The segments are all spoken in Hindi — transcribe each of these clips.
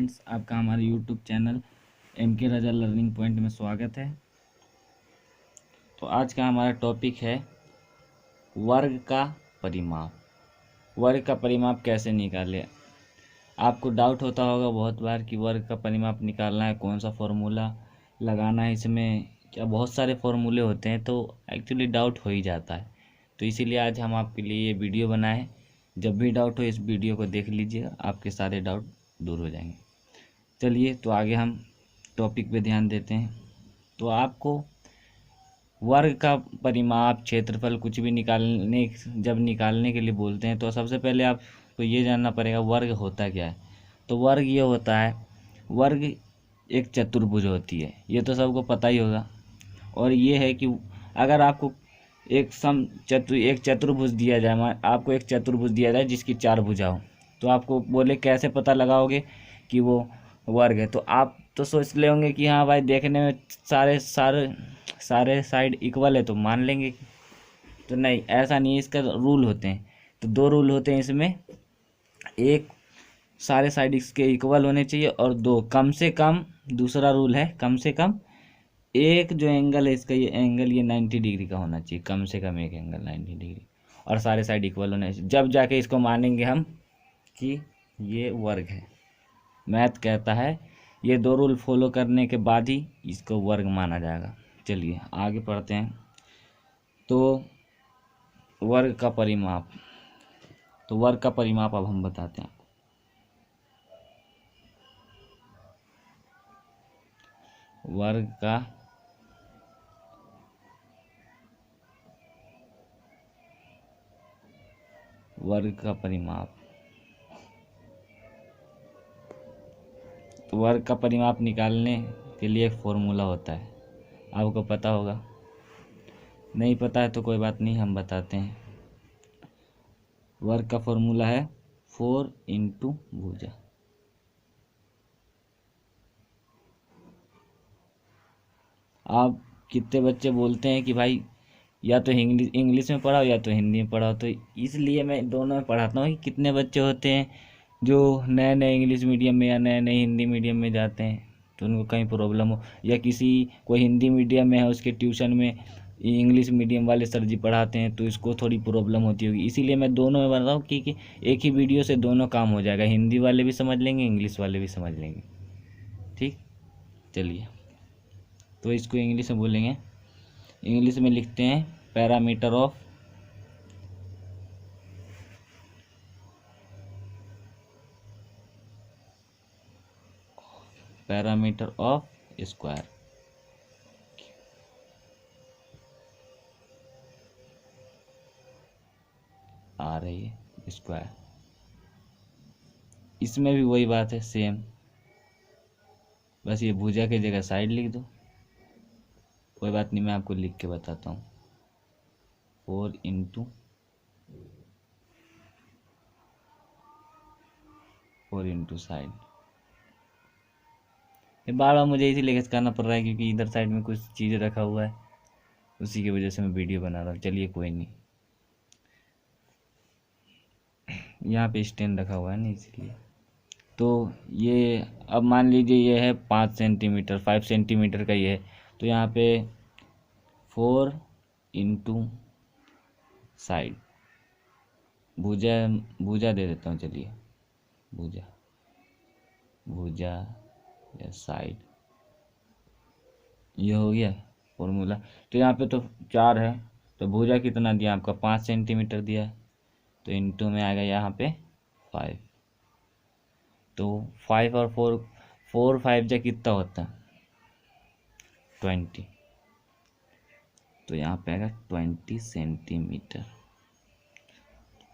फ्रेंड्स, आपका हमारे यूट्यूब चैनल MK रजा लर्निंग पॉइंट में स्वागत है। तो आज का हमारा टॉपिक है वर्ग का परिमाप। वर्ग का परिमाप कैसे निकालें। आपको डाउट होता होगा बहुत बार कि वर्ग का परिमाप निकालना है, कौन सा फॉर्मूला लगाना है, इसमें क्या बहुत सारे फॉर्मूले होते हैं, तो एक्चुअली डाउट हो ही जाता है। तो इसीलिए आज हम आपके लिए ये वीडियो बनाए। जब भी डाउट हो इस वीडियो को देख लीजिएगा, आपके सारे डाउट दूर हो जाएंगे। चलिए तो आगे हम टॉपिक पे ध्यान देते हैं। तो आपको वर्ग का परिमाप, क्षेत्रफल कुछ भी जब निकालने के लिए बोलते हैं तो सबसे पहले आपको ये जानना पड़ेगा वर्ग होता क्या है। तो वर्ग ये होता है, वर्ग एक चतुर्भुज होती है, ये तो सबको पता ही होगा। और ये है कि अगर आपको एक चतुर्भुज दिया जाए, आपको एक चतुर्भुज दिया जाए जिसकी 4 भुजा हो, तो आपको बोले कैसे पता लगाओगे कि वो वर्ग है। तो आप तो सोच ले होंगे कि हाँ भाई, देखने में सारे साइड इक्वल है तो मान लेंगे। तो नहीं, ऐसा नहीं है। इसका रूल होते हैं। तो 2 रूल होते हैं इसमें। एक, सारे साइड इसके इक्वल होने चाहिए, और 2, कम से कम, दूसरा रूल है कम से कम एक जो एंगल है इसका, ये एंगल ये 90 डिग्री का होना चाहिए। कम से कम एक एंगल 90 डिग्री, और सारे साइड इक्वल होने चाहिए। जब जाके इसको मानेंगे हम कि ये वर्ग है। मैथ कहता है ये 2 रूल फॉलो करने के बाद ही इसको वर्ग माना जाएगा। चलिए आगे पढ़ते हैं। तो वर्ग का परिमाप, तो वर्ग का परिमाप अब हम बताते हैं। वर्ग का परिमाप, तो वर्ग का परिमाप निकालने के लिए एक फॉर्मूला होता है, आपको पता होगा। नहीं पता है तो कोई बात नहीं, हम बताते हैं। वर्ग का फॉर्मूला है 4 × भुजा। आप कितने बच्चे बोलते हैं कि भाई या तो इंग्लिश में पढ़ाओ या तो हिंदी में पढ़ाओ, तो इसलिए मैं दोनों में पढ़ाता हूँ कि कितने बच्चे होते हैं जो नए नए इंग्लिश मीडियम में या नए नए हिंदी मीडियम में जाते हैं, तो उनको कहीं प्रॉब्लम हो, या कोई हिंदी मीडियम में है, उसके ट्यूशन में इंग्लिश मीडियम वाले सर जी पढ़ाते हैं, तो इसको थोड़ी प्रॉब्लम होती होगी। इसीलिए मैं दोनों में बन रहा हूँ कि एक ही वीडियो से दोनों काम हो जाएगा, हिंदी वाले भी समझ लेंगे, इंग्लिश वाले भी समझ लेंगे। ठीक, चलिए तो इसको इंग्लिश में बोलेंगे। इंग्लिश में लिखते हैं पैरामीटर ऑफ स्क्वायर। आ रही है स्क्वायर। इसमें भी वही बात है, सेम, बस ये भुजा की जगह साइड लिख दो। कोई बात नहीं, मैं आपको लिख के बताता हूँ। 4 × साइड। ये बार बार मुझे इसीलिए करना पड़ रहा है क्योंकि इधर साइड में कुछ चीज़ें रखा हुआ है, उसी की वजह से मैं वीडियो बना रहा हूँ। चलिए कोई नहीं, यहाँ पे स्टैंड रखा हुआ है ना, इसलिए। तो ये अब मान लीजिए ये है 5 सेंटीमीटर, 5 सेंटीमीटर का ये है, तो यहाँ पे 4 × साइड, भुजा दे देता हूँ। चलिए भुजा या साइड, ये हो गया फॉर्मूला। तो यहाँ पे तो 4 है, तो भुजा कितना दिया आपका, 5 सेंटीमीटर दिया है, तो इंटू में आएगा यहाँ पे 5। तो 5 और 4 5 जा कितना होता है, 20। तो यहाँ पे आएगा 20 सेंटीमीटर।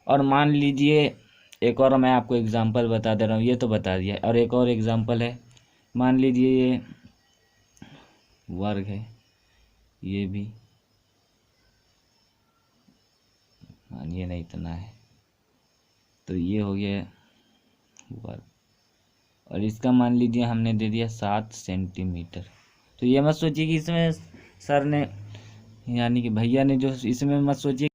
और मान लीजिए एक और मैं आपको एग्जांपल बता दे रहा हूँ, ये तो बता दिया, और एक और एग्जांपल है। मान लीजिए ये वर्ग है, ये भी मानिए नहीं इतना है, तो ये हो गया वर्ग। और इसका मान लीजिए हमने दे दिया 7 सेंटीमीटर। तो ये मत सोचिए कि इसमें सर ने, यानी कि भैया ने जो, इसमें मत सोचिए